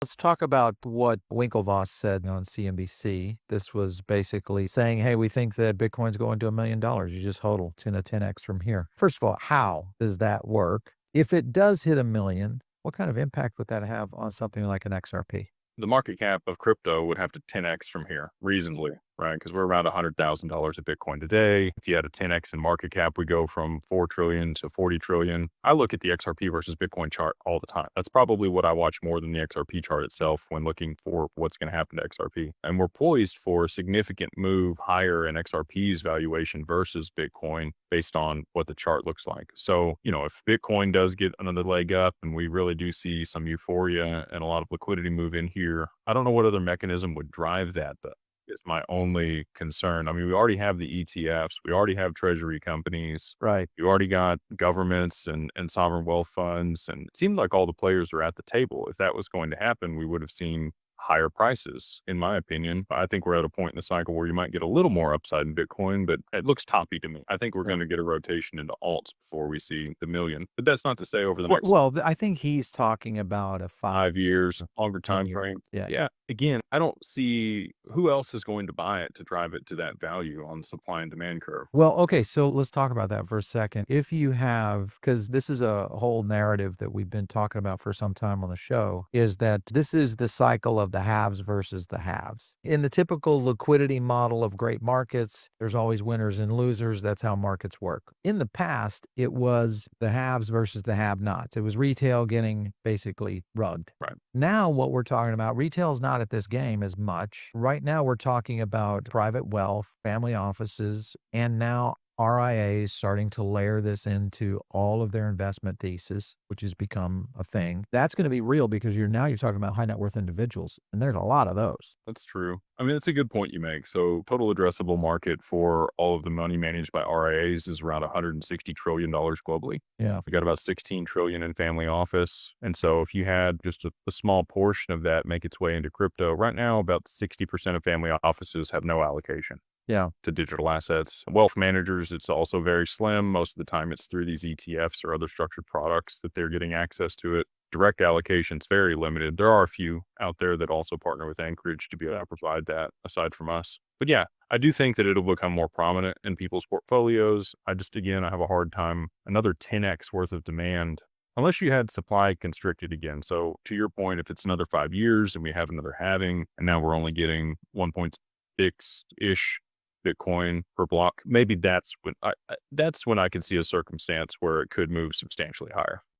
Let's talk about what Winklevoss said on CNBC. This was basically saying, hey, we think that Bitcoin's going to $1 million. You just hodl 10 to 10x from here. First of all, how does that work? If it does hit a million, what kind of impact would that have on something like an XRP? The market cap of crypto would have to 10x from here reasonably, right? Because we're around $100,000 of Bitcoin today. If you had a 10x in market cap, we go from 4 trillion to 40 trillion. I look at the XRP versus Bitcoin chart all the time. That's probably what I watch more than the XRP chart itself when looking for what's going to happen to XRP. And we're poised for a significant move higher in XRP's valuation versus Bitcoin based on what the chart looks like. So, if Bitcoin does get another leg up and we really do see some euphoria and a lot of liquidity move in here, I don't know what other mechanism would drive that, though, is my only concern. I mean, we already have the ETFs, we already have treasury companies, Right. you already got governments and sovereign wealth funds, and it seemed like all the players are at the table. If that was going to happen, we would have seen higher prices, in my opinion. I think we're at a point in the cycle where you might get a little more upside in Bitcoin, but it looks toppy to me. I think we're Yeah. going to get a rotation into alts before we see the million. But that's not to say over the Well, next well, I think he's talking about a 5 years, longer 10 time year. frame. Yeah. Yeah. Again, I don't see who else is going to buy it to drive it to that value on the supply and demand curve. Well, okay, so let's talk about that for a second. If you have, because this is a whole narrative that we've been talking about for some time on the show, is that this is the cycle of the haves versus the haves. In the typical liquidity model of great markets, there's always winners and losers. That's how markets work. In the past, it was the haves versus the have-nots. It was retail getting basically rugged. Right. Now, what we're talking about, retail is not at this game as much. Right now, we're talking about private wealth, family offices, and now RIAs starting to layer this into all of their investment thesis, which has become a thing. That's going to be real because you're talking about high net worth individuals, and there's a lot of those. That's true. I mean, it's a good point you make. So, total addressable market for all of the money managed by RIAs is around $160 trillion globally. Yeah. We got about 16 trillion in family office. And so if you had just a small portion of that make its way into crypto, right now about 60% of family offices have no allocation Yeah. to digital assets. Wealth managers, it's also very slim. Most of the time it's through these ETFs or other structured products that they're getting access to it. Direct allocation's very limited. There are a few out there that also partner with Anchorage to be able to provide that aside from us. But yeah, I do think that it'll become more prominent in people's portfolios. Again, I have a hard time. Another 10x worth of demand, unless you had supply constricted again. So to your point, if it's another 5 years and we have another halving, and now we're only getting 1.6-ish Bitcoin per block, maybe that's when I can see a circumstance where it could move substantially higher.